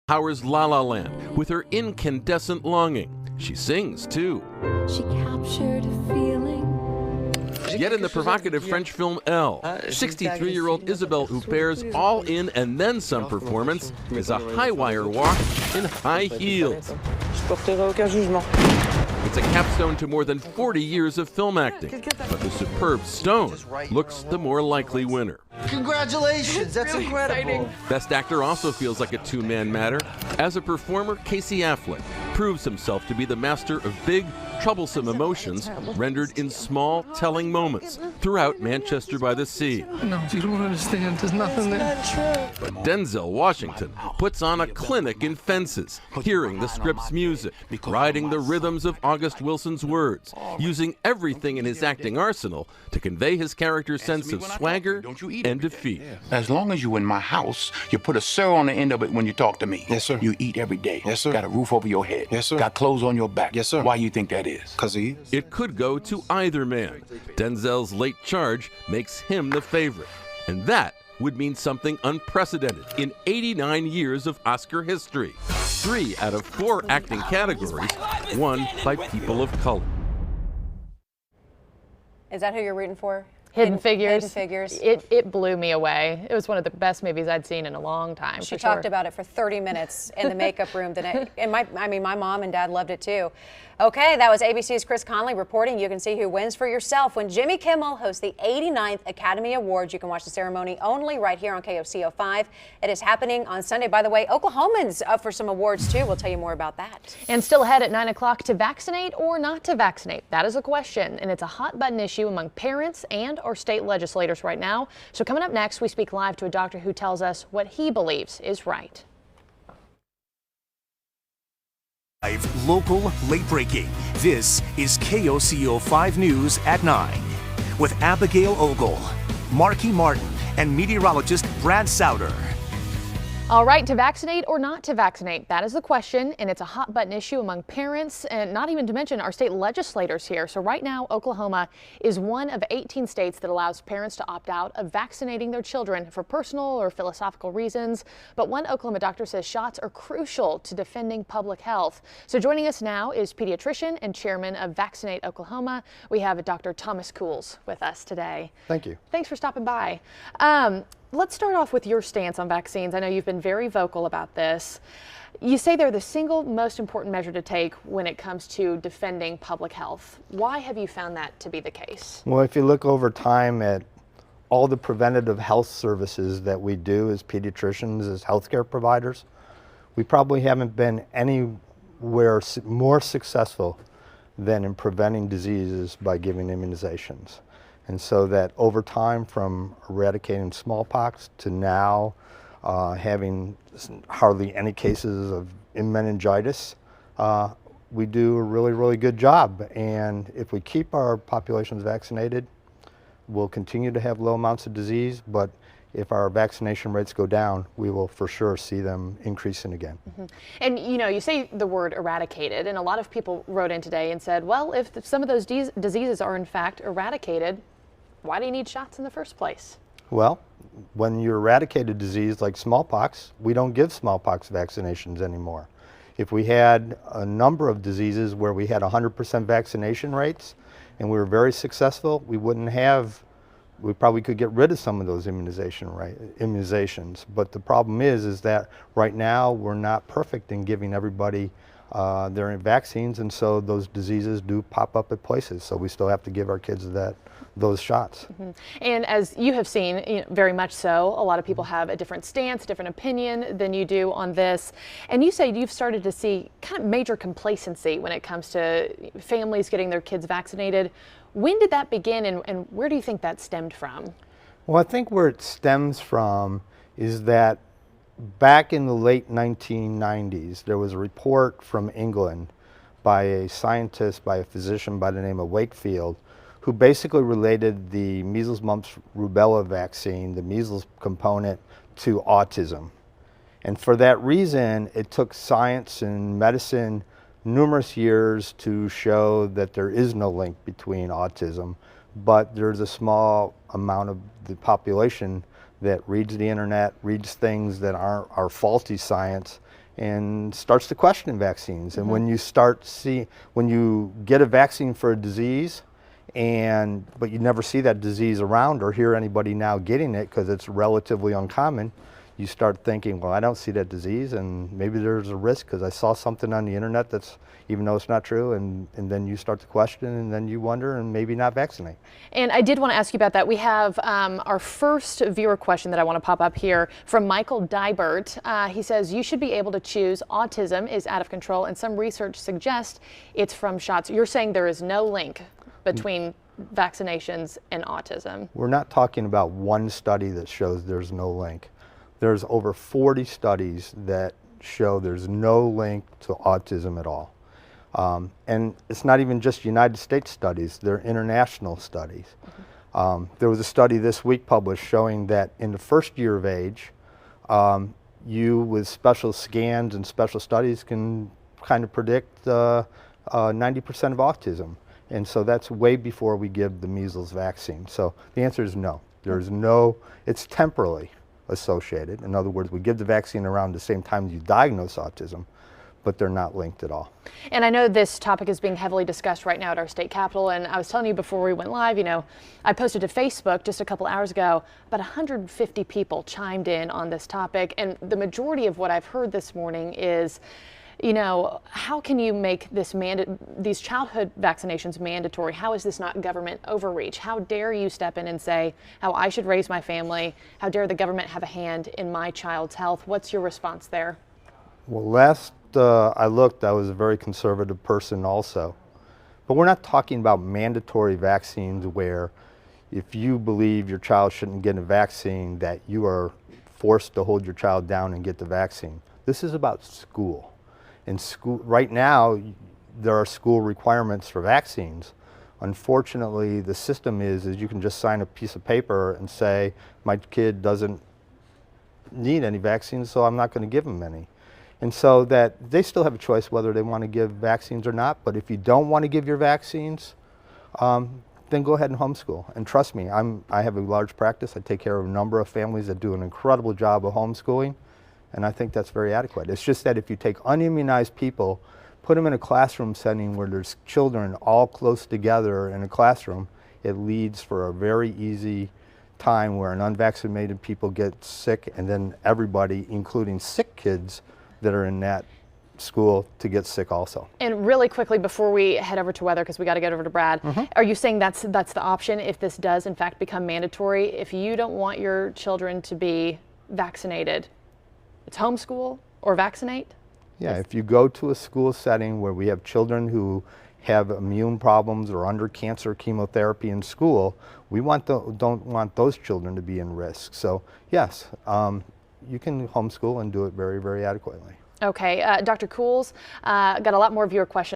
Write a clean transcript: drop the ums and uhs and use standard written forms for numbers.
Powers La La Land with her incandescent longing. She sings, too. She captured a feeling. Yet in the provocative French film Elle, 63-year-old Isabelle Huppert's all-in and then some performance is a high-wire walk in high heels. It's a capstone to more than 40 years of film acting, but the superb Stone looks the more likely winner. Congratulations, that's really incredible. Exciting. Best Actor also feels like a two-man matter. As a performer, Casey Affleck proves himself to be the master of big, troublesome emotions rendered in small, telling moments throughout Manchester by the Sea. No, you don't understand. There's nothing there. But Denzel Washington puts on a clinic in Fences, hearing the script's music, riding the rhythms of August Wilson's words, using everything in his acting arsenal to convey his character's sense of swagger and defeat. As long as you're in my house, you put a sir on the end of it when you talk to me. Yes, sir. You eat every day. Yes, sir. Got a roof over your head. Yes, sir. Got clothes on your back. Yes, sir. Why you think that is? Because he is. It could go to either man. Denzel's late charge makes him the favorite. And that would mean something unprecedented in 89 years of Oscar history. 3 out of 4 acting categories won by people of color. Is that who you're rooting for? Hidden Figures. Hidden Figures. It blew me away. It was one of the best movies I'd seen in a long time. She talked about it for 30 minutes in the makeup room today. And my mom and dad loved it too. Okay, that was ABC's Chris Conley reporting. You can see who wins for yourself when Jimmy Kimmel hosts the 89th Academy Awards. You can watch the ceremony only right here on KOCO5. It is happening on Sunday. By the way, Oklahoman's up for some awards too. We'll tell you more about that. And still ahead at 9 o'clock, to vaccinate or not to vaccinate? That is a question, and it's a hot button issue among parents and our state legislators right now. So coming up next, we speak live to a doctor who tells us what he believes is right. Local, late breaking. This is KOCO 5 News at 9 with Abigail Ogle, Marky Martin, and meteorologist Brad Souter. All right, to vaccinate or not to vaccinate? That is the question, and it's a hot button issue among parents and not even to mention our state legislators here. So right now, Oklahoma is one of 18 states that allows parents to opt out of vaccinating their children for personal or philosophical reasons. But one Oklahoma doctor says shots are crucial to defending public health. So joining us now is pediatrician and chairman of Vaccinate Oklahoma. We have Dr. Thomas Cools with us today. Thank you. Thanks for stopping by. Let's start off with your stance on vaccines. I know you've been very vocal about this. You say they're the single most important measure to take when it comes to defending public health. Why have you found that to be the case? Well, if you look over time at all the preventative health services that we do as pediatricians, as healthcare providers, we probably haven't been anywhere more successful than in preventing diseases by giving immunizations. And so that over time, from eradicating smallpox to now having hardly any cases of meningitis, we do a really, really good job. And if we keep our populations vaccinated, we'll continue to have low amounts of disease. But if our vaccination rates go down, we will for sure see them increasing again. Mm-hmm. And you know, you say the word eradicated, and a lot of people wrote in today and said, well, if some of those diseases are in fact eradicated, why do you need shots in the first place? Well, when you eradicate a disease like smallpox, we don't give smallpox vaccinations anymore. If we had a number of diseases where we had 100% vaccination rates and we were very successful, we probably could get rid of some of those immunizations. But the problem is that right now we're not perfect in giving everybody their vaccines, and so those diseases do pop up at places. So we still have to give our kids those shots. Mm-hmm. And as you have seen, very much so, a lot of people have a different stance, different opinion than you do on this. And you say you've started to see kind of major complacency when it comes to families getting their kids vaccinated. When did that begin, and where do you think that stemmed from? Well, I think where it stems from is that back in the late 1990s, there was a report from England by a scientist, by a physician by the name of Wakefield, who basically related the measles, mumps, rubella vaccine, the measles component, to autism. And for that reason, it took science and medicine numerous years to show that there is no link between autism, but there's a small amount of the population that reads the internet, reads things that are faulty science, and starts to question vaccines. And when you get a vaccine for a disease, but you never see that disease around or hear anybody now getting it because it's relatively uncommon, you start thinking, well, I don't see that disease, and maybe there's a risk because I saw something on the internet that's, even though it's not true, and then you start to question, and then you wonder and maybe not vaccinate. And I did want to ask you about that. We have our first viewer question that I want to pop up here from Michael Dybert. He says, you should be able to choose. Autism is out of control, and some research suggests it's from shots. You're saying there is no link between vaccinations and autism? We're not talking about one study that shows there's no link. There's over 40 studies that show there's no link to autism at all. And it's not even just United States studies, they're international studies. There was a study this week published showing that in the first year of age, you with special scans and special studies can kind of predict 90% of autism. And so that's way before we give the measles vaccine. So the answer is no. There's no, it's temporally associated. In other words, we give the vaccine around the same time you diagnose autism, but they're not linked at all. And I know this topic is being heavily discussed right now at our state capitol. And I was telling you before we went live, you know, I posted to Facebook just a couple hours ago, about 150 people chimed in on this topic. And the majority of what I've heard this morning is, you know, how can you make these childhood vaccinations mandatory? How is this not government overreach? How dare you step in and say how I should raise my family? How dare the government have a hand in my child's health? What's your response there? Well, last I looked, I was a very conservative person also. But we're not talking about mandatory vaccines where if you believe your child shouldn't get a vaccine, that you are forced to hold your child down and get the vaccine. This is about school. In school, right now, there are school requirements for vaccines. Unfortunately, the system is you can just sign a piece of paper and say, my kid doesn't need any vaccines, so I'm not going to give them any. And so that they still have a choice whether they want to give vaccines or not. But if you don't want to give your vaccines, then go ahead and homeschool. And trust me, I have a large practice. I take care of a number of families that do an incredible job of homeschooling. And I think that's very adequate. It's just that if you take unimmunized people, put them in a classroom setting where there's children all close together in a classroom, it leads for a very easy time where an unvaccinated people get sick, and then everybody, including sick kids that are in that school, to get sick also. And really quickly before we head over to weather, because we got to get over to Brad, are you saying that's the option if this does in fact become mandatory? If you don't want your children to be vaccinated, it's homeschool or vaccinate? Yeah, if you go to a school setting where we have children who have immune problems or under cancer chemotherapy in school, we don't want those children to be in risk. So yes, you can homeschool and do it very, very adequately. Okay, Dr. Cools, got a lot more viewer questions.